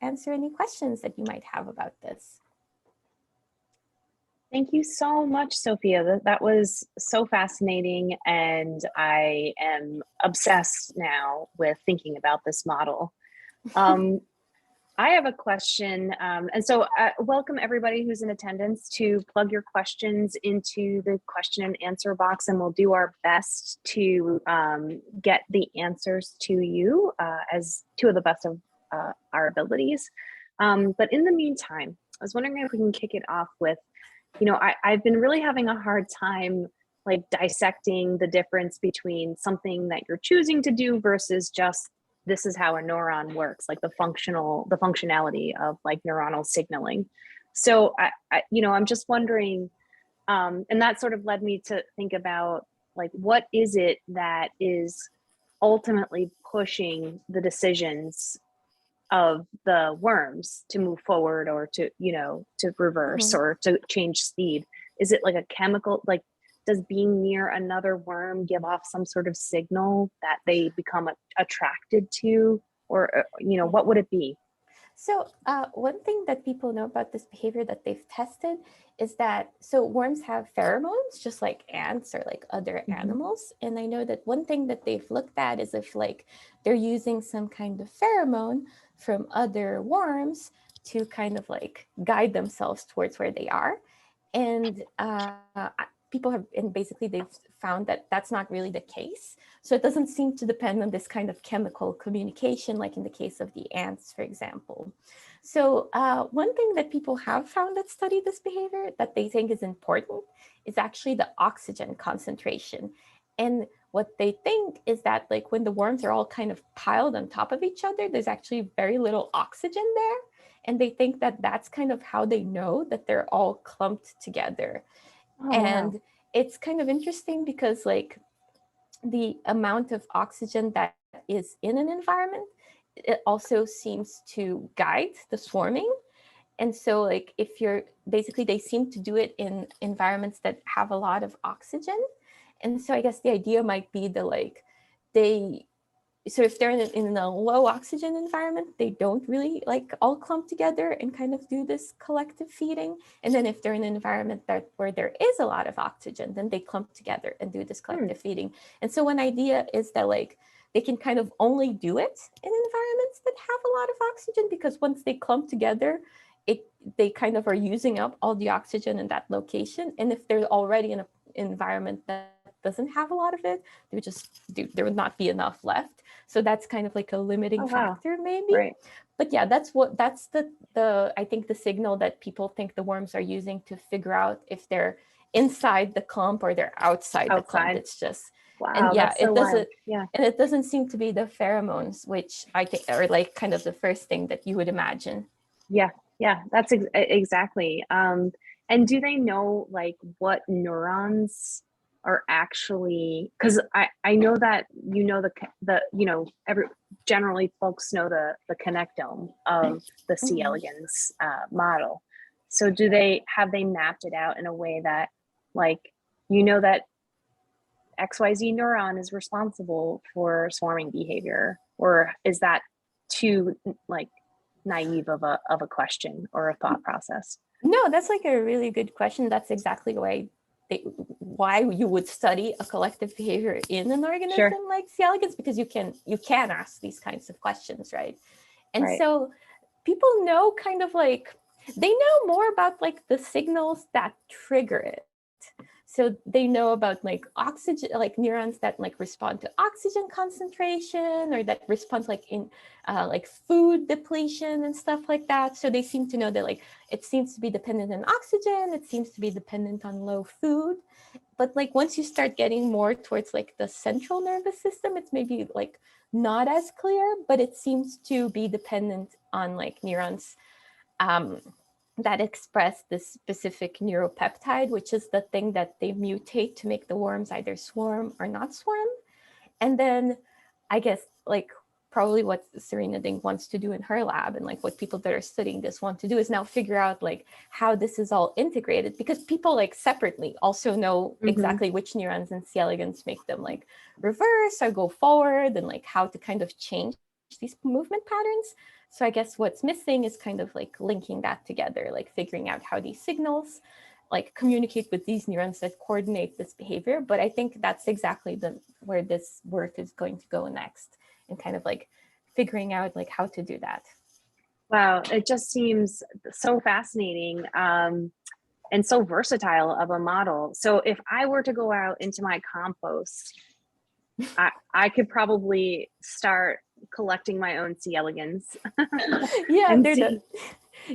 answer any questions that you might have about this. Thank you so much, Sophia. That was so fascinating, and I am obsessed now with thinking about this model. I have a question, and so welcome everybody who's in attendance to plug your questions into the question and answer box, and we'll do our best to get the answers to you as to the best of our abilities. But in the meantime, I was wondering if we can kick it off with, I've been really having a hard time like dissecting the difference between something that you're choosing to do versus just this is how a neuron works, like the functionality of like neuronal signaling. So I'm just wondering, and that sort of led me to think about like, what is it that is ultimately pushing the decisions of the worms to move forward or to reverse or to change speed? Is it like a chemical, like does being near another worm give off some sort of signal that they become attracted to, or what would it be? So one thing that people know about this behavior that they've tested is that, so worms have pheromones just like ants or like other animals. And I know that one thing that they've looked at is if like they're using some kind of pheromone from other worms to kind of like guide themselves towards where they are. And people have, and basically they've found that that's not really the case. So it doesn't seem to depend on this kind of chemical communication, like in the case of the ants, for example. So one thing that people have found that study this behavior that they think is important is actually the oxygen concentration. And what they think is that like when the worms are all kind of piled on top of each other, there's actually very little oxygen there. And they think that that's kind of how they know that they're all clumped together. Oh, and wow. It's kind of interesting because like the amount of oxygen that is in an environment, it also seems to guide the swarming. And so like if you're basically, they seem to do it in environments that have a lot of oxygen. And so I guess the idea might be that like so if they're in a low oxygen environment, they don't really like all clump together and kind of do this collective feeding. And then if they're in an environment where there is a lot of oxygen, then they clump together and do this collective feeding. And so one idea is that like they can kind of only do it in environments that have a lot of oxygen, because once they clump together, they kind of are using up all the oxygen in that location. And if they're already in an environment that doesn't have a lot of it, there would not be enough left. So that's kind of like a limiting factor, maybe. Right. But yeah, that's the I think the signal that people think the worms are using to figure out if they're inside the clump or they're outside the clump. It's just, wow, and yeah, it doesn't, and it doesn't seem to be the pheromones, which I think are like kind of the first thing that you would imagine. Yeah, that's exactly. And do they know like what neurons are actually, because I know that generally folks know the connectome of the C. elegans model. So have they mapped it out in a way that like that XYZ neuron is responsible for swarming behavior, or is that too like naive of a question or a thought process? No, that's like a really good question. That's exactly why you would study a collective behavior in an organism like C. elegans, because you can ask these kinds of questions, right? And so people know kind of like, they know more about like the signals that trigger it. So they know about like oxygen, like neurons that like respond to oxygen concentration, or that respond like in like food depletion and stuff like that. So they seem to know that like it seems to be dependent on oxygen, it seems to be dependent on low food. But like once you start getting more towards like the central nervous system, it's maybe like not as clear, but it seems to be dependent on like neurons that express this specific neuropeptide, which is the thing that they mutate to make the worms either swarm or not swarm. And then I guess like probably what Serena Ding wants to do in her lab, and like what people that are studying this want to do, is now figure out like how this is all integrated, because people like separately also know exactly which neurons in C. elegans make them like reverse or go forward, and like how to kind of change these movement patterns. So I guess what's missing is kind of like linking that together, like figuring out how these signals like communicate with these neurons that coordinate this behavior. But I think that's exactly where this work is going to go next, and kind of like figuring out like how to do that. Wow, it just seems so fascinating and so versatile of a model. So if I were to go out into my compost, I could probably start collecting my own C. elegans. Yeah,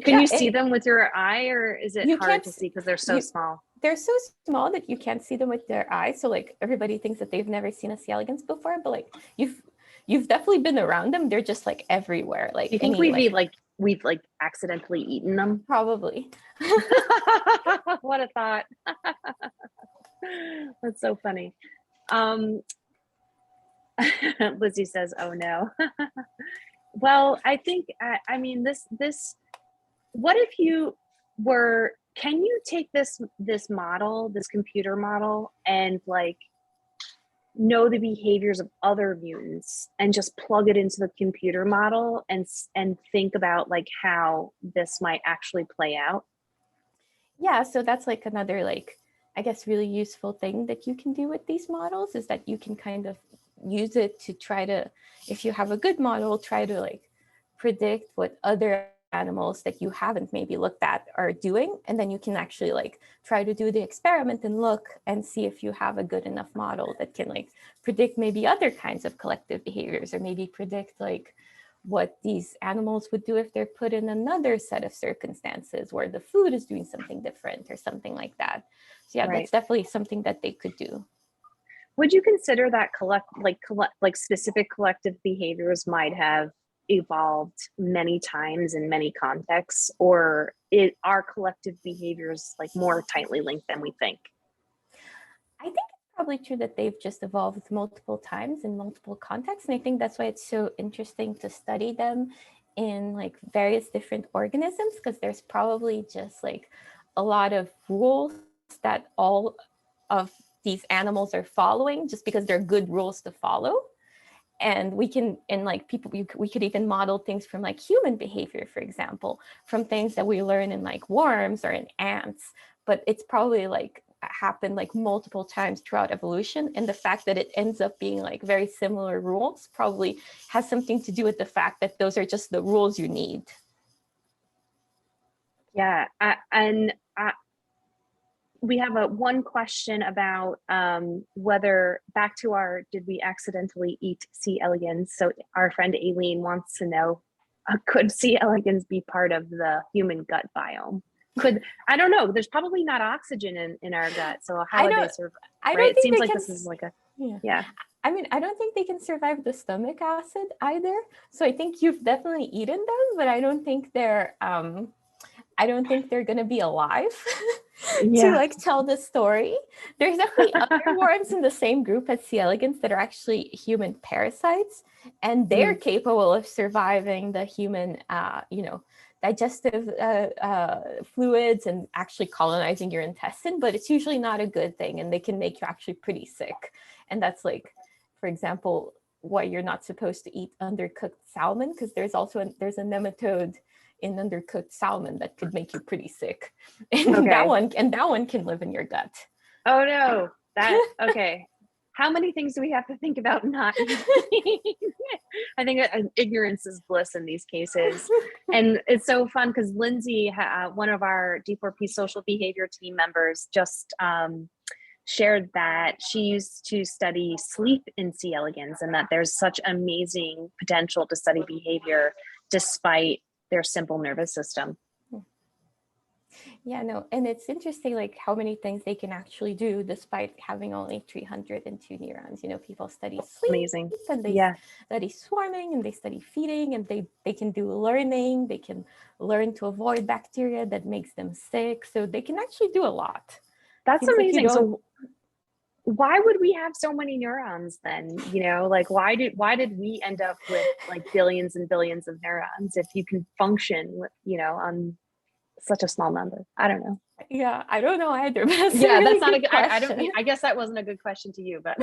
Can you see them with your eye, or is it hard to see because they're so small? They're so small that you can't see them with their eyes. So like everybody thinks that they've never seen a C. elegans before, but like you've definitely been around them. They're just like everywhere. Like you think we've accidentally eaten them? Probably. What a thought. That's so funny. Lizzie says, "Oh no." Well, I think I mean this. What if you were? Can you take this model, this computer model, and like know the behaviors of other mutants, and just plug it into the computer model and think about like how this might actually play out? Yeah, so that's like another like I guess really useful thing that you can do with these models, is that you can kind of use it to try to, if you have a good model, try to like predict what other animals that you haven't maybe looked at are doing. And then you can actually like try to do the experiment and look and see if you have a good enough model that can like predict maybe other kinds of collective behaviors, or maybe predict like what these animals would do if they're put in another set of circumstances where the food is doing something different or something like that. So yeah, that's definitely something that they could do. Would you consider that specific collective behaviors might have evolved many times in many contexts, or are collective behaviors like more tightly linked than we think? I think it's probably true that they've just evolved multiple times in multiple contexts. And I think that's why it's so interesting to study them in like various different organisms, because there's probably just like a lot of rules that all of these animals are following just because they're good rules to follow. And we can, and like people, we could even model things from like human behavior, for example, from things that we learn in like worms or in ants. But it's probably like happened like multiple times throughout evolution. And the fact that it ends up being like very similar rules probably has something to do with the fact that those are just the rules you need. Yeah, we have one question about whether, back to our, did we accidentally eat C. elegans? So our friend Aileen wants to know, could C. elegans be part of the human gut biome? I don't know, there's probably not oxygen in our gut, so how would they survive? It seems like this is like a, yeah. I mean, I don't think they can survive the stomach acid either. So I think you've definitely eaten them, but I don't think they're going to be alive to like tell the story. There's definitely other worms in the same group as C. elegans that are actually human parasites, and they're capable of surviving the human, digestive fluids and actually colonizing your intestine, but it's usually not a good thing, and they can make you actually pretty sick. And that's like, for example, why you're not supposed to eat undercooked salmon, because there's a nematode in undercooked salmon that could make you pretty sick. And that one can live in your gut. Oh no. Okay. How many things do we have to think about not eating? I think ignorance is bliss in these cases. And it's so fun because Lindsay, one of our D4P social behavior team members, just shared that she used to study sleep in C. elegans, and that there's such amazing potential to study behavior despite their simple nervous system. Yeah, no, and it's interesting like how many things they can actually do despite having only 302 neurons. You know, people study sleep, amazing, and they study swarming, and they study feeding, and they can do learning. They can learn to avoid bacteria that makes them sick. So they can actually do a lot. That's amazing. So why would we have so many neurons then? You know, like why did we end up with like billions and billions of neurons if you can function with, on such a small number? I don't know. Yeah, I don't know either. But that's not a good question. I guess that wasn't a good question to you, but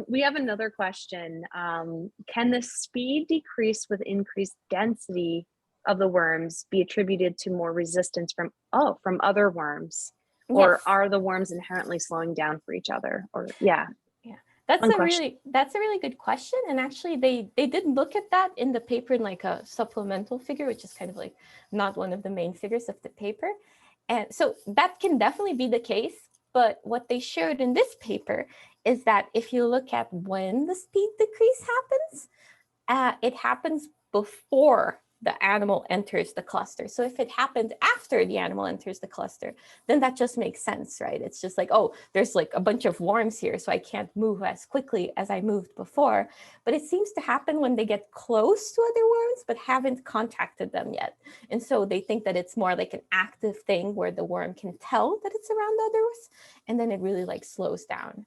We have another question. Can the speed decrease with increased density of the worms be attributed to more resistance from other worms? Or Yes. are the worms inherently slowing down for each other? Or yeah. Yeah, that's Fun a question. really good question. And actually they did look at that in the paper in like a supplemental figure, which is kind of like not one of the main figures of the paper. And so that can definitely be the case. But what they showed in this paper is that if you look at when the speed decrease happens, it happens before the animal enters the cluster. So if it happens after the animal enters the cluster, then that just makes sense, right? It's just like, oh, there's like a bunch of worms here, so I can't move as quickly as I moved before. But it seems to happen when they get close to other worms, but haven't contacted them yet. And so they think that it's more like an active thing where the worm can tell that it's around others, and then it really like slows down.